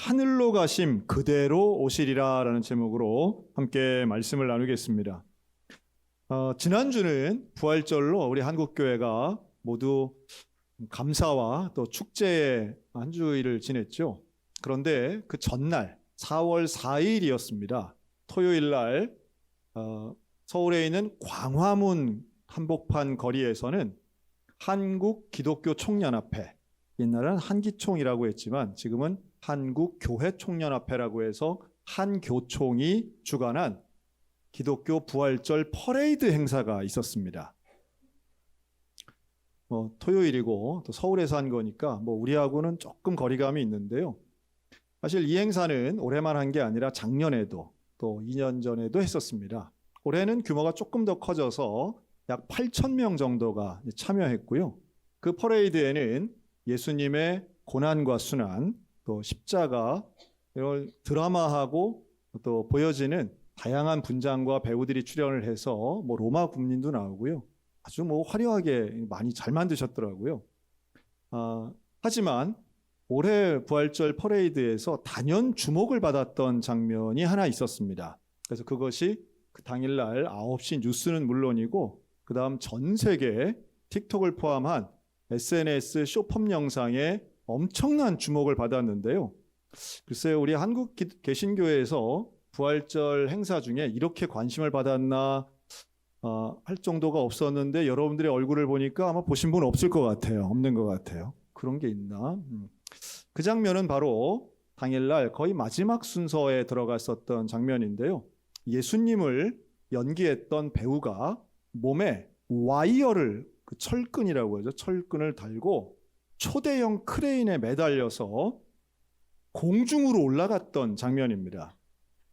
하늘로 가심 그대로 오시리라 라는 제목으로 함께 말씀을 나누겠습니다. 지난주는 부활절로 우리 한국교회가 모두 감사와 또 축제의 한 주일을 지냈죠. 그런데 그 전날 4월 4일이었습니다. 토요일 날 서울에 있는 광화문 한복판 거리에서는 한국 기독교 총연합회, 옛날에는 한기총이라고 했지만 지금은 한국교회총연합회라고 해서 한교총이 주관한 기독교 부활절 퍼레이드 행사가 있었습니다. 토요일이고 또 서울에서 한 거니까 우리하고는 조금 거리감이 있는데요. 사실 이 행사는 올해만 한 게 아니라 작년에도 또 2년 전에도 했었습니다. 올해는 규모가 조금 더 커져서 약 8,000명 정도가 참여했고요. 그 퍼레이드에는 예수님의 고난과 순환, 또 십자가, 이걸 드라마하고 또 보여지는 다양한 분장과 배우들이 출연을 해서 로마 군민도 나오고요. 아주 화려하게 많이 잘 만드셨더라고요. 하지만 올해 부활절 퍼레이드에서 단연 주목을 받았던 장면이 하나 있었습니다. 그래서 그것이 그 당일날 9시 뉴스는 물론이고 그 다음 전 세계 틱톡을 포함한 SNS 쇼폼 영상에 엄청난 주목을 받았는데요. 글쎄요, 우리 한국 개신교회에서 부활절 행사 중에 이렇게 관심을 받았나 할 정도가 없었는데 여러분들의 얼굴을 보니까 아마 보신 분 없을 것 같아요. 없는 것 같아요. 그런 게 있나? 그 장면은 바로 당일날 거의 마지막 순서에 들어갔었던 장면인데요. 예수님을 연기했던 배우가 몸에 와이어를, 그 철끈이라고 하죠. 철끈을 달고 초대형 크레인에 매달려서 공중으로 올라갔던 장면입니다.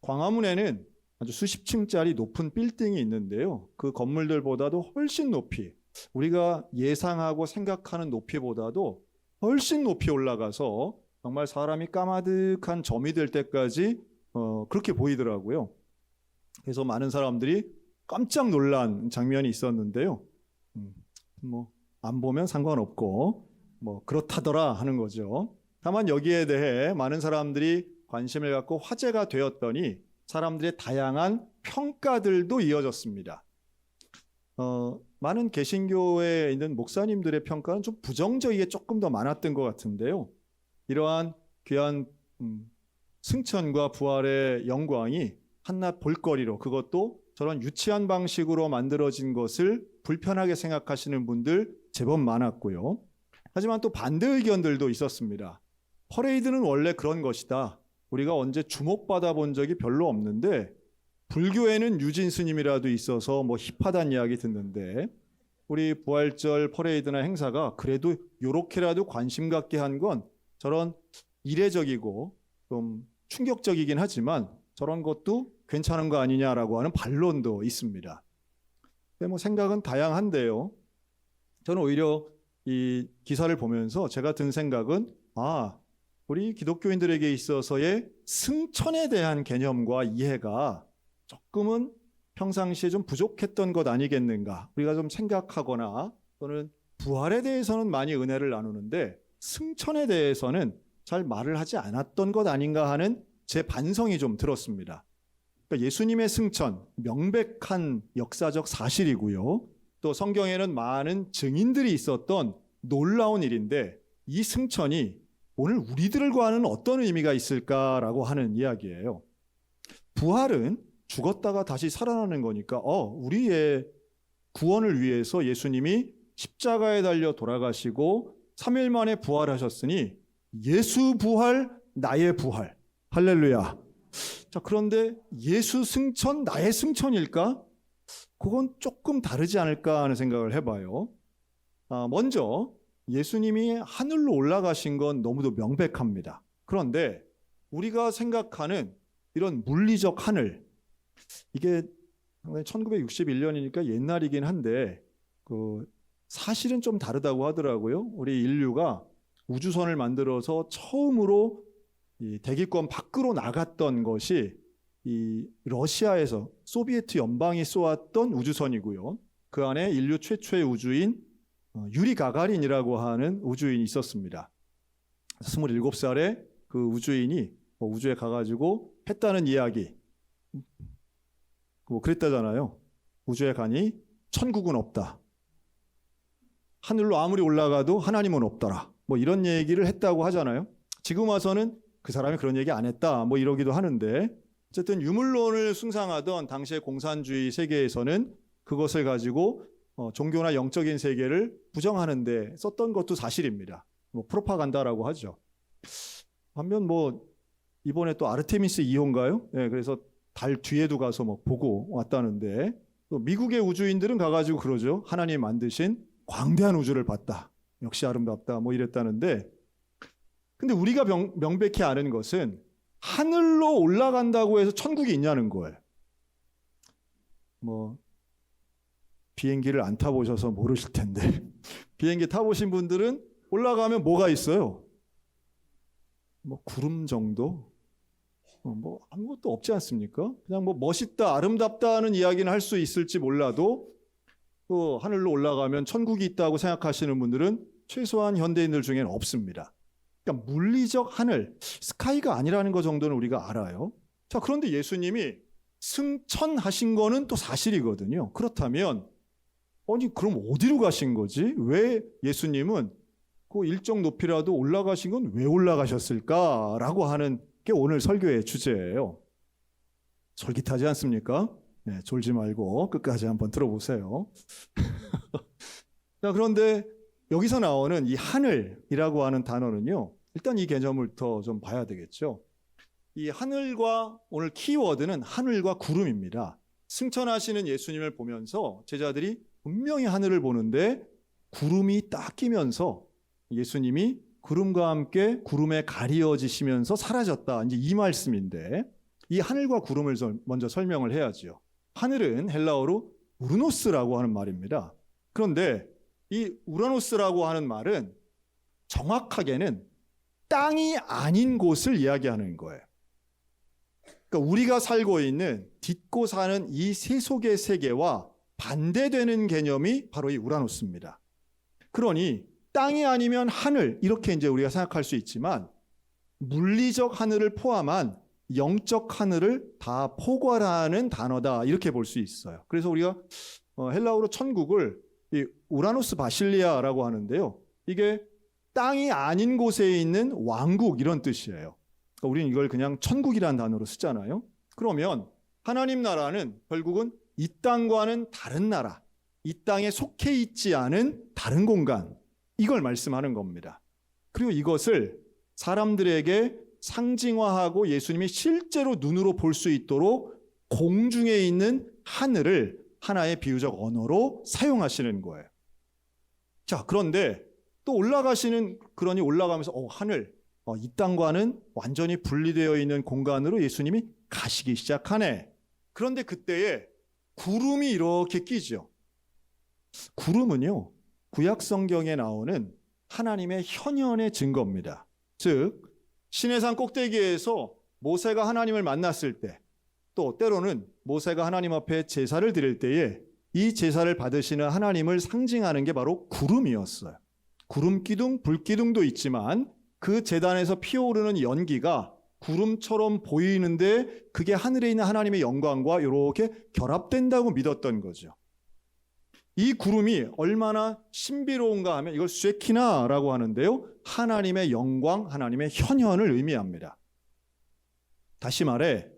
광화문에는 아주 수십 층짜리 높은 빌딩이 있는데요. 그 건물들보다도 훨씬 높이, 우리가 예상하고 생각하는 높이보다도 훨씬 높이 올라가서 정말 사람이 까마득한 점이 될 때까지 그렇게 보이더라고요. 그래서 많은 사람들이 깜짝 놀란 장면이 있었는데요. 안 보면 상관없고 그렇다더라 하는 거죠. 다만 여기에 대해 많은 사람들이 관심을 갖고 화제가 되었더니 사람들의 다양한 평가들도 이어졌습니다. 많은 개신교에 있는 목사님들의 평가는 좀 부정적이게 조금 더 많았던 것 같은데요. 이러한 귀한 승천과 부활의 영광이 한낱 볼거리로, 그것도 저런 유치한 방식으로 만들어진 것을 불편하게 생각하시는 분들 제법 많았고요. 하지만 또 반대 의견들도 있었습니다. 퍼레이드는 원래 그런 것이다. 우리가 언제 주목받아 본 적이 별로 없는데 불교에는 유진 스님이라도 있어서 힙하다는 이야기 듣는데 우리 부활절 퍼레이드나 행사가 그래도 요렇게라도 관심 갖게 한 건 저런 이례적이고 좀 충격적이긴 하지만 저런 것도 괜찮은 거 아니냐라고 하는 반론도 있습니다. 근데 생각은 다양한데요. 저는 오히려 이 기사를 보면서 제가 든 생각은 우리 기독교인들에게 있어서의 승천에 대한 개념과 이해가 조금은 평상시에 좀 부족했던 것 아니겠는가. 우리가 좀 생각하거나 또는 부활에 대해서는 많이 은혜를 나누는데 승천에 대해서는 잘 말을 하지 않았던 것 아닌가 하는 제 반성이 좀 들었습니다. 그러니까 예수님의 승천, 명백한 역사적 사실이고요. 또 성경에는 많은 증인들이 있었던 놀라운 일인데 이 승천이 오늘 우리들과는 어떤 의미가 있을까라고 하는 이야기예요. 부활은 죽었다가 다시 살아나는 거니까 우리의 구원을 위해서 예수님이 십자가에 달려 돌아가시고 3일 만에 부활하셨으니 예수 부활, 나의 부활. 할렐루야. 자, 그런데 예수 승천, 나의 승천일까? 그건 조금 다르지 않을까 하는 생각을 해봐요. 먼저 예수님이 하늘로 올라가신 건 너무도 명백합니다. 그런데 우리가 생각하는 이런 물리적 하늘, 이게 1961년이니까 옛날이긴 한데 사실은 좀 다르다고 하더라고요. 우리 인류가 우주선을 만들어서 처음으로 이 대기권 밖으로 나갔던 것이 이 러시아에서 소비에트 연방이 쏘았던 우주선이고요. 그 안에 인류 최초의 우주인 유리 가가린이라고 하는 우주인이 있었습니다. 27살에 그 우주인이 뭐 우주에 가가지고 했다는 이야기 뭐 그랬다잖아요. 우주에 가니 천국은 없다. 하늘로 아무리 올라가도 하나님은 없더라. 뭐 이런 얘기를 했다고 하잖아요. 지금 와서는 그 사람이 그런 얘기 안 했다. 뭐 이러기도 하는데 어쨌든 유물론을 숭상하던 당시의 공산주의 세계에서는 그것을 가지고 종교나 영적인 세계를 부정하는데 썼던 것도 사실입니다. 뭐 프로파간다라고 하죠. 반면 뭐 이번에 또 아르테미스 2호인가요? 네, 그래서 달 뒤에도 가서 뭐 보고 왔다는데 또 미국의 우주인들은 가가지고 그러죠. 하나님 만드신 광대한 우주를 봤다. 역시 아름답다. 뭐 이랬다는데 근데 우리가 명백히 아는 것은 하늘로 올라간다고 해서 천국이 있냐는 거예요. 뭐 비행기를 안 타보셔서 모르실 텐데 비행기 타보신 분들은 올라가면 뭐가 있어요? 뭐 구름 정도? 뭐 아무것도 없지 않습니까? 그냥 뭐 멋있다, 아름답다는 이야기는 할 수 있을지 몰라도 또 하늘로 올라가면 천국이 있다고 생각하시는 분들은 최소한 현대인들 중에는 없습니다. 그러니까 물리적 하늘, 스카이가 아니라는 것 정도는 우리가 알아요. 자, 그런데 예수님이 승천하신 거는 또 사실이거든요. 그렇다면 아니 그럼 어디로 가신 거지? 왜 예수님은 그 일정 높이라도 올라가신 건 왜 올라가셨을까라고 하는 게 오늘 설교의 주제예요. 솔깃하지 않습니까? 네, 졸지 말고 끝까지 한번 들어보세요. 자, 그런데 여기서 나오는 이 하늘이라고 하는 단어는요. 일단 이 개념을 더 좀 봐야 되겠죠. 이 하늘과 오늘 키워드는 하늘과 구름입니다. 승천하시는 예수님을 보면서 제자들이 분명히 하늘을 보는데 구름이 딱 끼면서 예수님이 구름과 함께 구름에 가리워지시면서 사라졌다. 이제 이 말씀인데 이 하늘과 구름을 먼저 설명을 해야죠. 하늘은 헬라어로 우르노스라고 하는 말입니다. 그런데 이 우라노스라고 하는 말은 정확하게는 땅이 아닌 곳을 이야기하는 거예요. 그러니까 우리가 살고 있는 딛고 사는 이 세속의 세계와 반대되는 개념이 바로 이 우라노스입니다. 그러니 땅이 아니면 하늘 이렇게 이제 우리가 생각할 수 있지만 물리적 하늘을 포함한 영적 하늘을 다 포괄하는 단어다 이렇게 볼 수 있어요. 그래서 우리가 헬라어로 천국을 이 우라노스 바실리아라고 하는데요. 이게 땅이 아닌 곳에 있는 왕국 이런 뜻이에요. 그러니까 우리는 이걸 그냥 천국이라는 단어로 쓰잖아요. 그러면 하나님 나라는 결국은 이 땅과는 다른 나라, 이 땅에 속해 있지 않은 다른 공간 이걸 말씀하는 겁니다. 그리고 이것을 사람들에게 상징화하고 예수님이 실제로 눈으로 볼 수 있도록 공중에 있는 하늘을 하나의 비유적 언어로 사용하시는 거예요. 자, 그런데 또 그러니 올라가면서 하늘, 이 땅과는 완전히 분리되어 있는 공간으로 예수님이 가시기 시작하네. 그런데 그때에 구름이 이렇게 끼죠. 구름은요, 구약 성경에 나오는 하나님의 현현의 증거입니다. 즉 시내산 꼭대기에서 모세가 하나님을 만났을 때, 또 때로는 모세가 하나님 앞에 제사를 드릴 때에 이 제사를 받으시는 하나님을 상징하는 게 바로 구름이었어요. 구름 기둥, 불 기둥도 있지만 그 제단에서 피어오르는 연기가 구름처럼 보이는데 그게 하늘에 있는 하나님의 영광과 이렇게 결합된다고 믿었던 거죠. 이 구름이 얼마나 신비로운가 하면 이걸 쉐키나라고 하는데요. 하나님의 영광, 하나님의 현현을 의미합니다. 다시 말해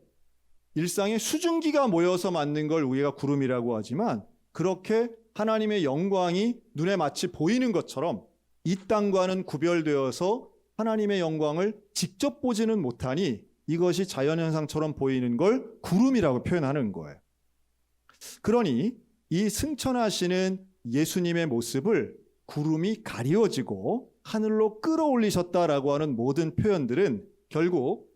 일상에 수증기가 모여서 만든 걸 우리가 구름이라고 하지만 그렇게 하나님의 영광이 눈에 마치 보이는 것처럼 이 땅과는 구별되어서 하나님의 영광을 직접 보지는 못하니 이것이 자연현상처럼 보이는 걸 구름이라고 표현하는 거예요. 그러니 이 승천하시는 예수님의 모습을 구름이 가리워지고 하늘로 끌어올리셨다라고 하는 모든 표현들은 결국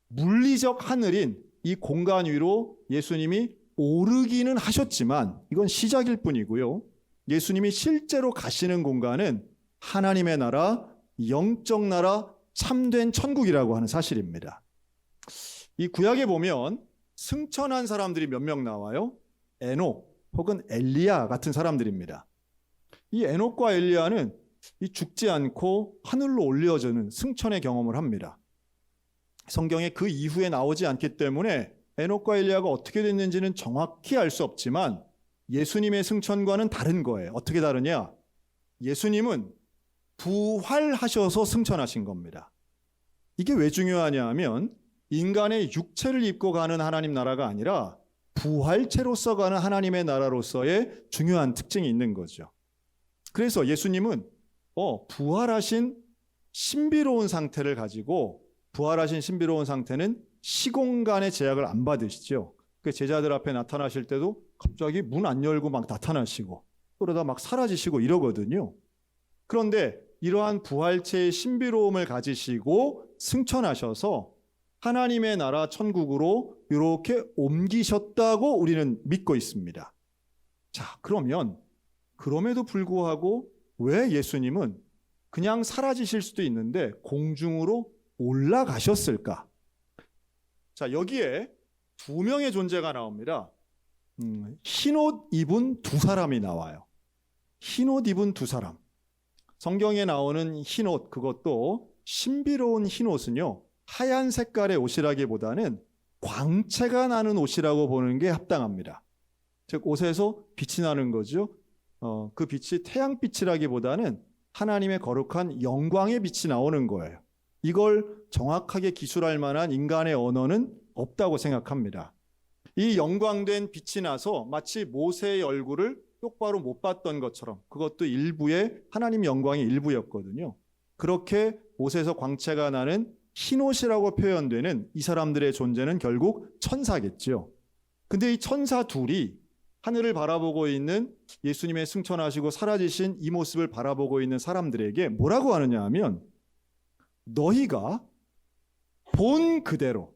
물리적 하늘인 이 공간 위로 예수님이 오르기는 하셨지만 이건 시작일 뿐이고요. 예수님이 실제로 가시는 공간은 하나님의 나라, 영적 나라, 참된 천국이라고 하는 사실입니다. 이 구약에 보면 승천한 사람들이 몇 명 나와요? 에녹 혹은 엘리야 같은 사람들입니다. 이 에녹과 엘리야는 이 죽지 않고 하늘로 올려지는 승천의 경험을 합니다. 성경에 그 이후에 나오지 않기 때문에 에녹과 엘리야가 어떻게 됐는지는 정확히 알 수 없지만 예수님의 승천과는 다른 거예요. 어떻게 다르냐? 예수님은 부활하셔서 승천하신 겁니다. 이게 왜 중요하냐 하면 인간의 육체를 입고 가는 하나님 나라가 아니라 부활체로서 가는 하나님의 나라로서의 중요한 특징이 있는 거죠. 그래서 예수님은 부활하신 신비로운 상태를 가지고, 부활하신 신비로운 상태는 시공간의 제약을 안 받으시죠. 그 제자들 앞에 나타나실 때도 갑자기 문 안 열고 막 나타나시고 그러다 막 사라지시고 이러거든요. 그런데 이러한 부활체의 신비로움을 가지시고 승천하셔서 하나님의 나라 천국으로 이렇게 옮기셨다고 우리는 믿고 있습니다. 자, 그러면 그럼에도 불구하고 왜 예수님은 그냥 사라지실 수도 있는데 공중으로 올라가셨을까? 자, 여기에 두 명의 존재가 나옵니다. 흰옷 입은 두 사람이 나와요. 흰옷 입은 두 사람. 성경에 나오는 흰옷, 그것도 신비로운 흰옷은요, 하얀 색깔의 옷이라기보다는 광채가 나는 옷이라고 보는 게 합당합니다. 즉 옷에서 빛이 나는 거죠. 그 빛이 태양빛이라기보다는 하나님의 거룩한 영광의 빛이 나오는 거예요. 이걸 정확하게 기술할 만한 인간의 언어는 없다고 생각합니다. 이 영광된 빛이 나서 마치 모세의 얼굴을 똑바로 못 봤던 것처럼, 그것도 일부의 하나님 영광의 일부였거든요. 그렇게 옷에서 광채가 나는 흰옷이라고 표현되는 이 사람들의 존재는 결국 천사겠죠. 근데 이 천사 둘이 하늘을 바라보고 있는 예수님의 승천하시고 사라지신 이 모습을 바라보고 있는 사람들에게 뭐라고 하느냐 하면, 너희가 본 그대로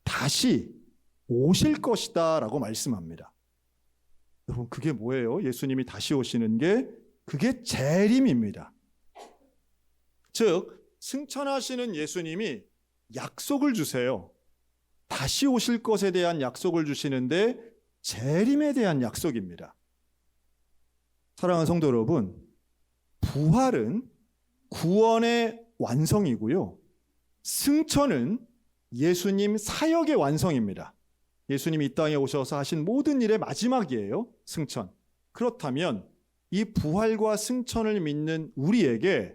다시 오실 것이다 라고 말씀합니다. 여러분, 그게 뭐예요? 예수님이 다시 오시는 게 그게 재림입니다. 즉 승천하시는 예수님이 약속을 주세요. 다시 오실 것에 대한 약속을 주시는데 재림에 대한 약속입니다. 사랑하는 성도 여러분, 부활은 구원의 완성이고요, 승천은 예수님 사역의 완성입니다. 예수님이 이 땅에 오셔서 하신 모든 일의 마지막이에요, 승천. 그렇다면 이 부활과 승천을 믿는 우리에게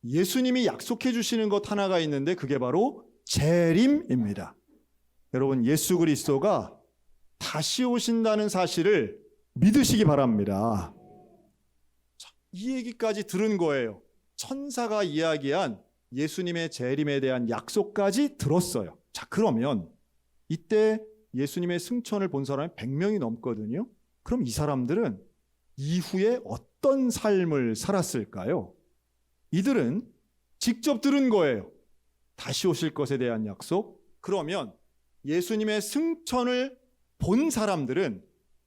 예수님이 약속해 주시는 것 하나가 있는데 그게 바로 재림입니다. 여러분, 예수 그리스도가 다시 오신다는 사실을 믿으시기 바랍니다. 이 얘기까지 들은 거예요. 천사가 이야기한 예수님의 재림에 대한 약속까지 들었어요. 자, 그러면 이때 예수님의 승천을 본 사람이 100명이 넘거든요. 그럼 이 사람들은 이후에 어떤 삶을 살았을까요? 이들은 직접 들은 거예요. 다시 오실 것에 대한 약속. 그러면 예수님의 승천을 본 사람들은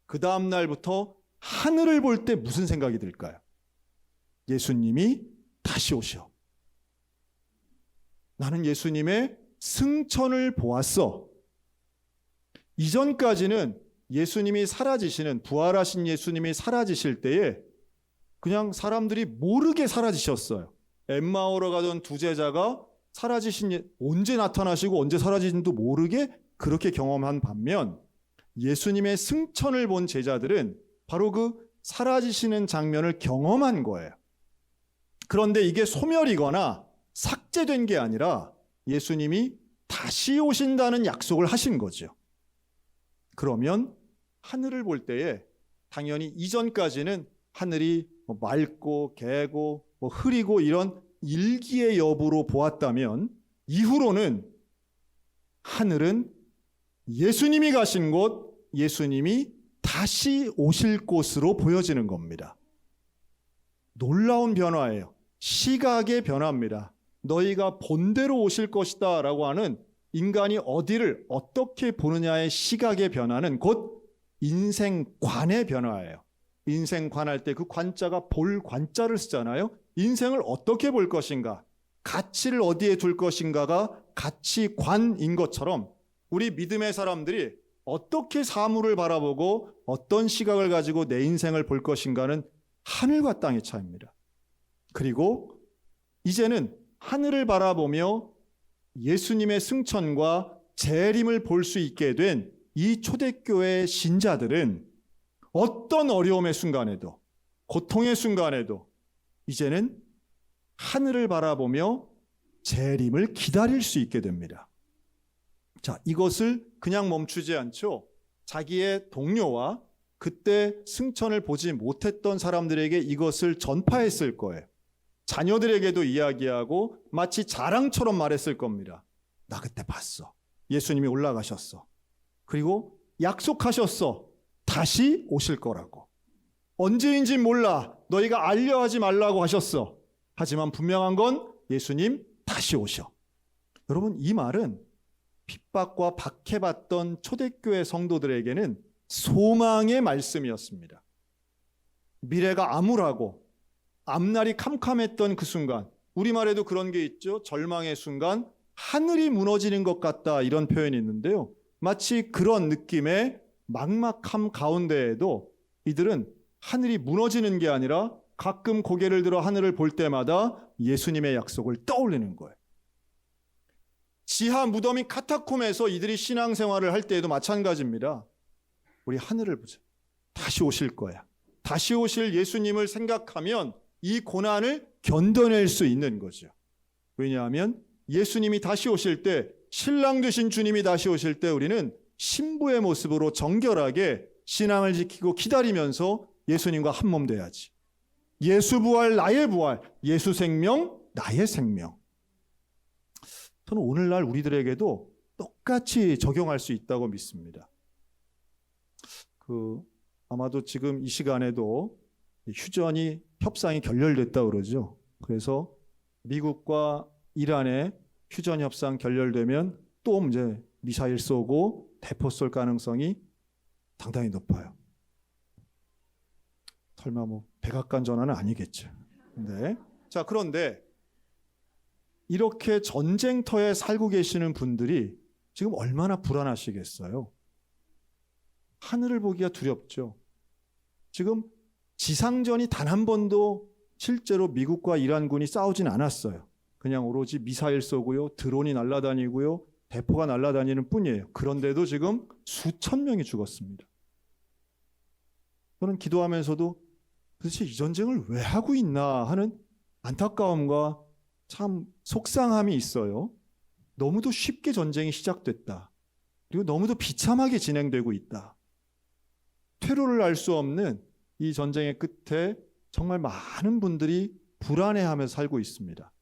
그 다음 날부터 하늘을 볼 때 무슨 생각이 들까요? 예수님이 다시 오셔. 나는 예수님의 승천을 보았어. 이전까지는 예수님이 사라지시는, 부활하신 예수님이 사라지실 때에 그냥 사람들이 모르게 사라지셨어요. 엠마오로 가던 두 제자가 사라지신, 언제 나타나시고 언제 사라지신지도 모르게 그렇게 경험한 반면, 예수님의 승천을 본 제자들은 바로 그 사라지시는 장면을 경험한 거예요. 그런데 이게 소멸이거나 삭제된 게 아니라 예수님이 다시 오신다는 약속을 하신 거죠. 그러면 하늘을 볼 때에 당연히 이전까지는 하늘이 맑고 개고 흐리고 이런 일기의 여부로 보았다면, 이후로는 하늘은 예수님이 가신 곳, 예수님이 다시 오실 곳으로 보여지는 겁니다. 놀라운 변화예요. 시각의 변화입니다. 너희가 본대로 오실 것이다 라고 하는, 인간이 어디를 어떻게 보느냐의 시각의 변화는 곧 인생관의 변화예요. 인생관할 때 그 관자가 볼 관자를 쓰잖아요. 인생을 어떻게 볼 것인가, 가치를 어디에 둘 것인가가 가치관인 것처럼 우리 믿음의 사람들이 어떻게 사물을 바라보고 어떤 시각을 가지고 내 인생을 볼 것인가는 하늘과 땅의 차이입니다. 그리고 이제는 하늘을 바라보며 예수님의 승천과 재림을 볼 수 있게 된 이 초대교회 신자들은 어떤 어려움의 순간에도, 고통의 순간에도 이제는 하늘을 바라보며 재림을 기다릴 수 있게 됩니다. 자, 이것을 그냥 멈추지 않죠. 자기의 동료와 그때 승천을 보지 못했던 사람들에게 이것을 전파했을 거예요. 자녀들에게도 이야기하고 마치 자랑처럼 말했을 겁니다. 나 그때 봤어. 예수님이 올라가셨어. 그리고 약속하셨어. 다시 오실 거라고. 언제인지 몰라. 너희가 알려하지 말라고 하셨어. 하지만 분명한 건 예수님 다시 오셔. 여러분, 이 말은 핍박과 박해받던 초대교회 성도들에게는 소망의 말씀이었습니다. 미래가 암울하고 앞날이 캄캄했던 그 순간, 우리말에도 그런 게 있죠. 절망의 순간, 하늘이 무너지는 것 같다, 이런 표현이 있는데요. 마치 그런 느낌의 막막함 가운데에도 이들은 하늘이 무너지는 게 아니라 가끔 고개를 들어 하늘을 볼 때마다 예수님의 약속을 떠올리는 거예요. 지하 무덤인 카타콤에서 이들이 신앙생활을 할 때에도 마찬가지입니다. 우리 하늘을 보자. 다시 오실 거야. 다시 오실 예수님을 생각하면 이 고난을 견뎌낼 수 있는 거죠. 왜냐하면 예수님이 다시 오실 때, 신랑 되신 주님이 다시 오실 때 우리는 신부의 모습으로 정결하게 신앙을 지키고 기다리면서 예수님과 한 몸 돼야지. 예수 부활 나의 부활, 예수 생명 나의 생명. 저는 오늘날 우리들에게도 똑같이 적용할 수 있다고 믿습니다. 아마도 지금 이 시간에도 휴전이 협상이 결렬됐다고 그러죠. 그래서 미국과 이란의 휴전 협상 결렬되면 또 이제 미사일 쏘고 대포 쏠 가능성이 상당히 높아요. 설마 백악관 전화는 아니겠죠. 자, 그런데 이렇게 전쟁터에 살고 계시는 분들이 지금 얼마나 불안하시겠어요. 하늘을 보기가 두렵죠. 지금 지상전이 단 한 번도 실제로 미국과 이란군이 싸우진 않았어요. 그냥 오로지 미사일 쏘고요, 드론이 날아다니고요, 대포가 날아다니는 뿐이에요. 그런데도 지금 수천 명이 죽었습니다. 저는 기도하면서도 도대체 이 전쟁을 왜 하고 있나 하는 안타까움과 참 속상함이 있어요. 너무도 쉽게 전쟁이 시작됐다. 그리고 너무도 비참하게 진행되고 있다. 퇴로를 알 수 없는 이 전쟁의 끝에 정말 많은 분들이 불안해하면서 살고 있습니다.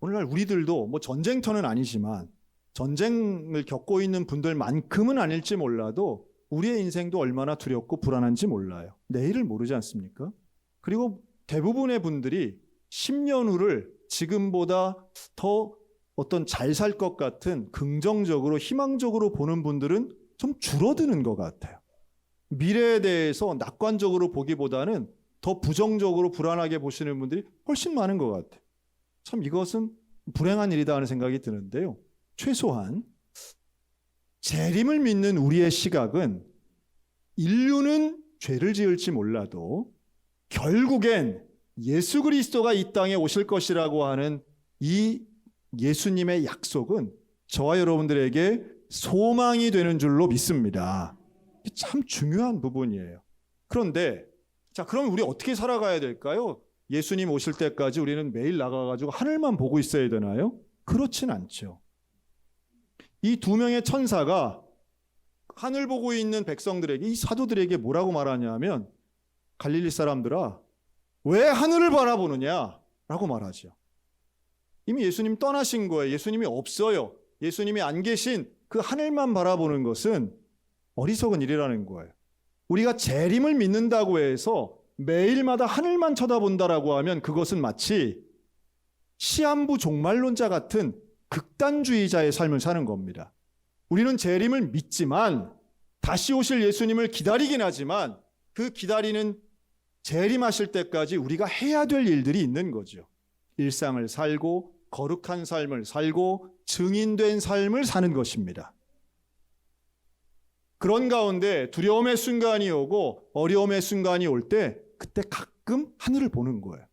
오늘날 우리들도 전쟁터는 아니지만 전쟁을 겪고 있는 분들만큼은 아닐지 몰라도 우리의 인생도 얼마나 두렵고 불안한지 몰라요. 내일을 모르지 않습니까? 그리고 대부분의 분들이 10년 후를 지금보다 더 어떤 잘 살 것 같은 긍정적으로 희망적으로 보는 분들은 좀 줄어드는 것 같아요. 미래에 대해서 낙관적으로 보기보다는 더 부정적으로 불안하게 보시는 분들이 훨씬 많은 것 같아요. 참 이것은 불행한 일이다 하는 생각이 드는데요. 최소한 재림을 믿는 우리의 시각은 인류는 죄를 지을지 몰라도 결국엔 예수 그리스도가 이 땅에 오실 것이라고 하는 이 예수님의 약속은 저와 여러분들에게 소망이 되는 줄로 믿습니다. 참 중요한 부분이에요. 그런데 자, 그럼 우리 어떻게 살아가야 될까요? 예수님 오실 때까지 우리는 매일 나가가지고 하늘만 보고 있어야 되나요? 그렇진 않죠. 이 두 명의 천사가 하늘 보고 있는 백성들에게, 이 사도들에게 뭐라고 말하냐면, 갈릴리 사람들아, 왜 하늘을 바라보느냐? 라고 말하죠. 이미 예수님 떠나신 거예요. 예수님이 없어요. 예수님이 안 계신 그 하늘만 바라보는 것은 어리석은 일이라는 거예요. 우리가 재림을 믿는다고 해서 매일마다 하늘만 쳐다본다라고 하면 그것은 마치 시한부 종말론자 같은 극단주의자의 삶을 사는 겁니다. 우리는 재림을 믿지만 다시 오실 예수님을 기다리긴 하지만 그 기다리는 재림하실 때까지 우리가 해야 될 일들이 있는 거죠. 일상을 살고 거룩한 삶을 살고 증인된 삶을 사는 것입니다. 그런 가운데 두려움의 순간이 오고 어려움의 순간이 올 때 그때 가끔 하늘을 보는 거예요.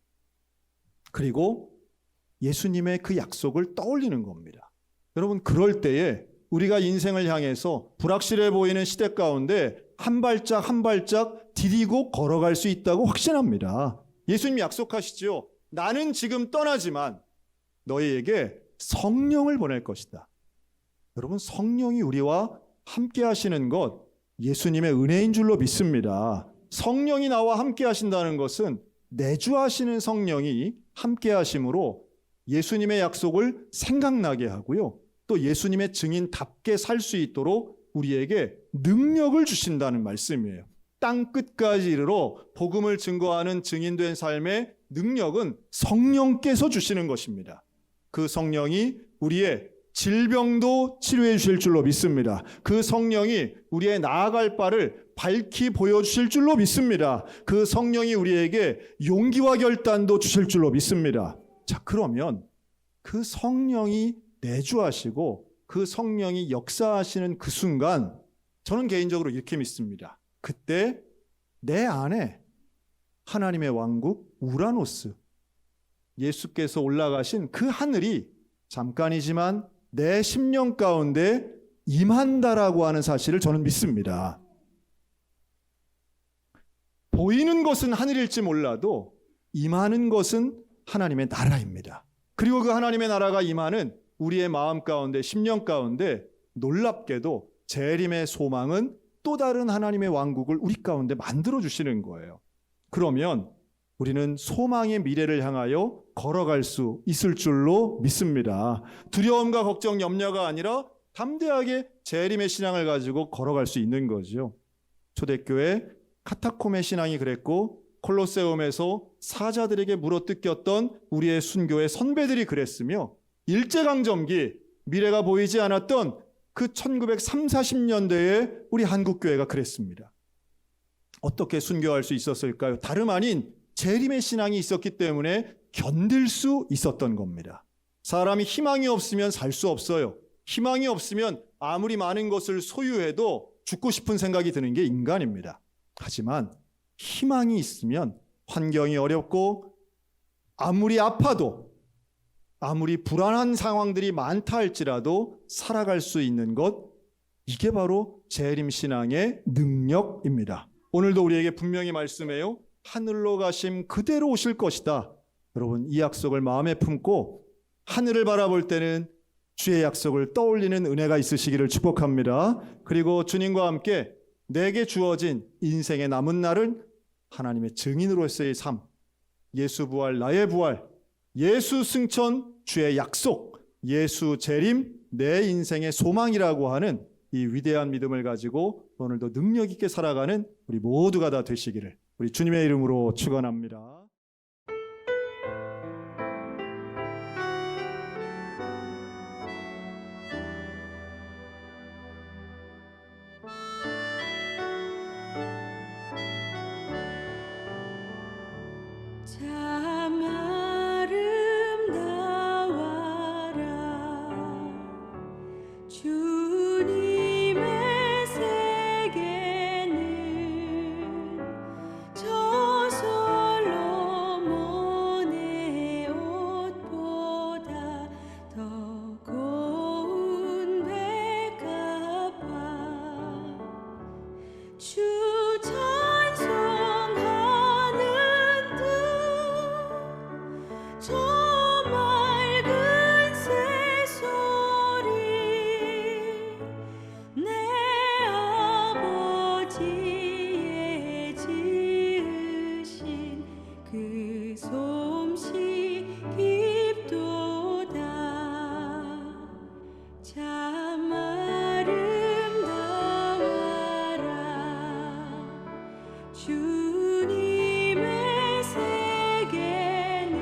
그리고 예수님의 그 약속을 떠올리는 겁니다. 여러분, 그럴 때에 우리가 인생을 향해서 불확실해 보이는 시대 가운데 한 발짝 한 발짝 디디고 걸어갈 수 있다고 확신합니다. 예수님이 약속하시죠. 나는 지금 떠나지만 너희에게 성령을 보낼 것이다. 여러분, 성령이 우리와 함께 하시는 것 예수님의 은혜인 줄로 믿습니다. 성령이 나와 함께 하신다는 것은 내주하시는 성령이 함께 하심으로 예수님의 약속을 생각나게 하고요. 또 예수님의 증인답게 살 수 있도록 우리에게 능력을 주신다는 말씀이에요. 땅 끝까지 이르러 복음을 증거하는 증인된 삶의 능력은 성령께서 주시는 것입니다. 그 성령이 우리의 질병도 치료해 주실 줄로 믿습니다. 그 성령이 우리의 나아갈 바를 밝히 보여주실 줄로 믿습니다. 그 성령이 우리에게 용기와 결단도 주실 줄로 믿습니다. 자, 그러면 그 성령이 내주하시고 그 성령이 역사하시는 그 순간 저는 개인적으로 이렇게 믿습니다. 그때 내 안에 하나님의 왕국 우라노스, 예수께서 올라가신 그 하늘이 잠깐이지만 내 심령 가운데 임한다라고 하는 사실을 저는 믿습니다. 보이는 것은 하늘일지 몰라도 임하는 것은 하나님의 나라입니다. 그리고 그 하나님의 나라가 임하는 우리의 마음 가운데, 심령 가운데 놀랍게도 재림의 소망은 또 다른 하나님의 왕국을 우리 가운데 만들어 주시는 거예요. 그러면 우리는 소망의 미래를 향하여 걸어갈 수 있을 줄로 믿습니다. 두려움과 걱정, 염려가 아니라 담대하게 재림의 신앙을 가지고 걸어갈 수 있는 거죠. 초대교회 카타콤의 신앙이 그랬고 콜로세움에서 사자들에게 물어뜯겼던 우리의 순교의 선배들이 그랬으며 일제강점기 미래가 보이지 않았던 그 1930, 40년대에 우리 한국교회가 그랬습니다. 어떻게 순교할 수 있었을까요? 다름 아닌 재림의 신앙이 있었기 때문에 견딜 수 있었던 겁니다. 사람이 희망이 없으면 살 수 없어요. 희망이 없으면 아무리 많은 것을 소유해도 죽고 싶은 생각이 드는 게 인간입니다. 하지만 희망이 있으면 환경이 어렵고 아무리 아파도 아무리 불안한 상황들이 많다 할지라도 살아갈 수 있는 것, 이게 바로 재림신앙의 능력입니다. 오늘도 우리에게 분명히 말씀해요. 하늘로 가심 그대로 오실 것이다. 여러분, 이 약속을 마음에 품고 하늘을 바라볼 때는 주의 약속을 떠올리는 은혜가 있으시기를 축복합니다. 그리고 주님과 함께 내게 주어진 인생의 남은 날은 하나님의 증인으로서의 삶, 예수 부활, 나의 부활, 예수 승천, 주의 약속, 예수 재림, 내 인생의 소망이라고 하는 이 위대한 믿음을 가지고 오늘도 능력 있게 살아가는 우리 모두가 다 되시기를 우리 주님의 이름으로 축원합니다. 주님의 세계는